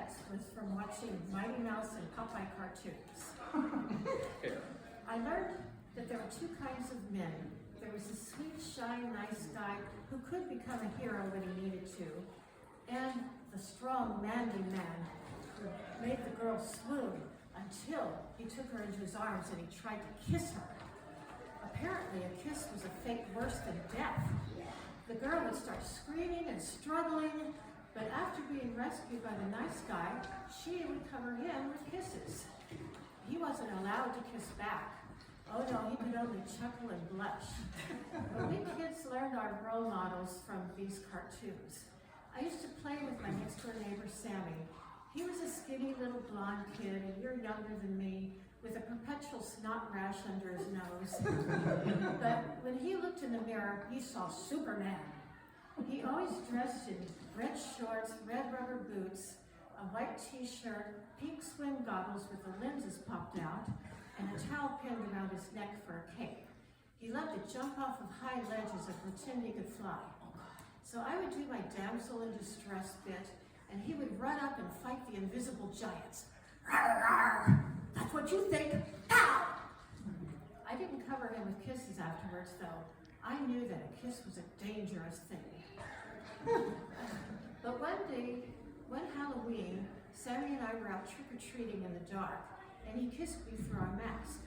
sex was from watching Mighty Mouse and Popeye cartoons. I learned that there were two kinds of men. There was a sweet, shy, nice guy who could become a hero when he needed to, and the strong, manly man who made the girl swoon until he took her into his arms and he tried to kiss her. Apparently, a kiss was a fate worse than death. The girl would start screaming and struggling, but after being rescued by the nice guy, she would cover him with kisses. He wasn't allowed to kiss back. Oh no, he could only chuckle and blush. But we kids learned our role models from these cartoons. I used to play with my next door neighbor, Sammy. He was a skinny little blonde kid, a year younger than me, with a perpetual snot rash under his nose. But when he looked in the mirror, he saw Superman. He always dressed in red shorts, red rubber boots, a white t-shirt, pink swim goggles with the lenses popped out, and a towel pinned around his neck for a cape. He loved to jump off of high ledges and pretend he could fly. So I would do my damsel in distress bit, and he would run up and fight the invisible giants. Rawr, rawr. That's what you think? Ow! I didn't cover him with kisses afterwards, though. I knew that a kiss was a dangerous thing. But one Halloween, Sammy and I were out trick-or-treating in the dark, and he kissed me through our mask.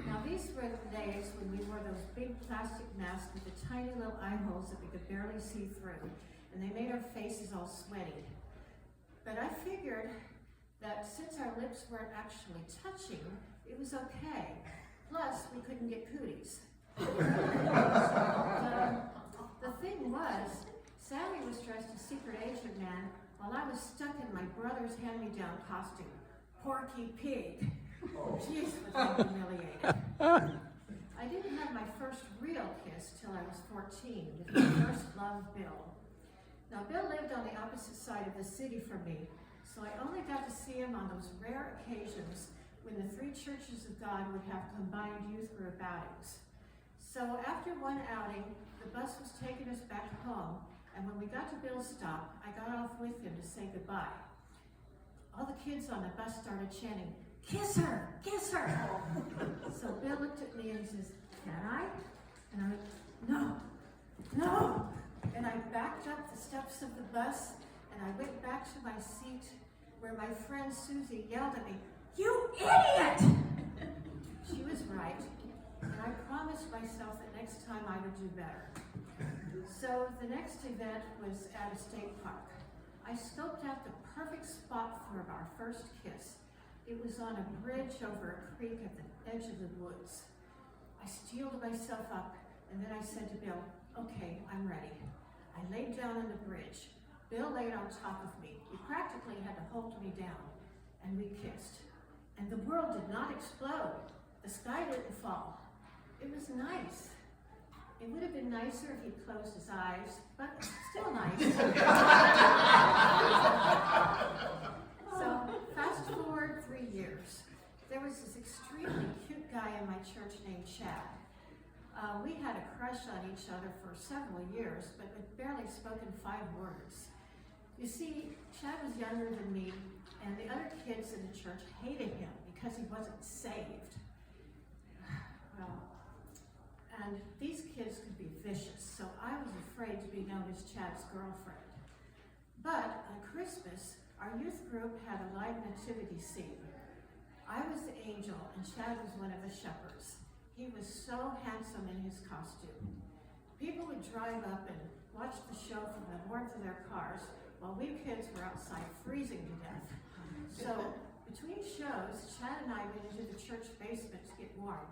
Now these were the days when we wore those big plastic masks with the tiny little eye holes that we could barely see through, and they made our faces all sweaty. But I figured that since our lips weren't actually touching, it was okay. Plus, we couldn't get cooties. The thing was, Sammy was dressed as Secret Agent Man while I was stuck in my brother's hand-me-down costume, Porky Pig. Jeez, was I humiliated. I didn't have my first real kiss till I was 14 with my first love, Bill. Now, Bill lived on the opposite side of the city from me, so I only got to see him on those rare occasions when the three churches of God would have combined youth group outings. So after one outing, the bus was taking us back home, and when we got to Bill's stop, I got off with him to say goodbye. All the kids on the bus started chanting, "Kiss her, kiss her." So Bill looked at me and he says, "Can I?" And I went, "No, no." And I backed up the steps of the bus and I went back to my seat where my friend Susie yelled at me, "You idiot!" She was right, and I promised myself that next time I would do better. So the next event was at a state park. I scoped out the perfect spot for our first kiss. It was on a bridge over a creek at the edge of the woods. I steeled myself up, and then I said to Bill, "Okay, I'm ready." I laid down on the bridge. Bill laid on top of me. He practically had to hold me down, and we kissed. And the world did not explode. The sky didn't fall. It was nice. It would have been nicer if he'd closed his eyes, but still nice. So, fast forward 3 years. There was this extremely cute guy in my church named Chad. We had a crush on each other for several years, but had barely spoken 5 words. You see, Chad was younger than me, and the other kids in the church hated him because he wasn't saved. Well, and these kids could be vicious, so I was afraid to be known as Chad's girlfriend. But on Christmas, our youth group had a live nativity scene. I was the angel, and Chad was one of the shepherds. He was so handsome in his costume. People would drive up and watch the show from the warmth of their cars, while we kids were outside freezing to death. So between shows, Chad and I went into the church basement to get warm,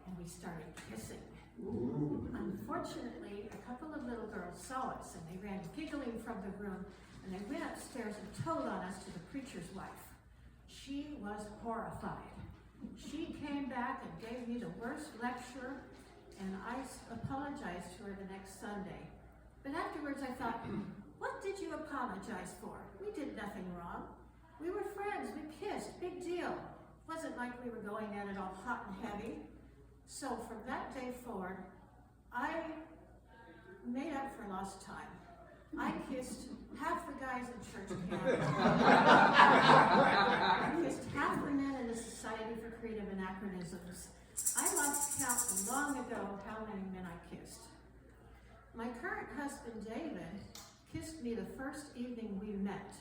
and we started kissing. Unfortunately, a couple of little girls saw us, and they ran giggling from the room, and they went upstairs and told on us to the preacher's wife. She was horrified. She came back and gave me the worst lecture, and I apologized to her the next Sunday. But afterwards I thought, what did you apologize for? We did nothing wrong. We were friends, we kissed, big deal. It wasn't like we were going at it all hot and heavy. So from that day forward, I made up for lost time. I kissed half the guys in church camp. My current husband, David, kissed me the first evening we met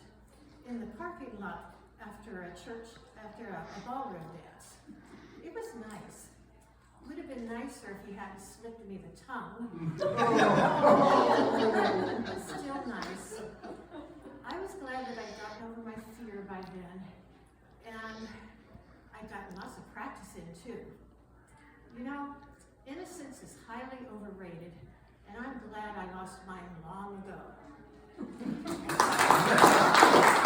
in the parking lot after a ballroom dance. It was nice. Would have been nicer if he hadn't slipped me the tongue. Still nice. I was glad that I'd gotten over my fear by then, and I'd gotten lots of practice in too. You know, innocence is highly overrated, and I'm glad I lost mine long ago.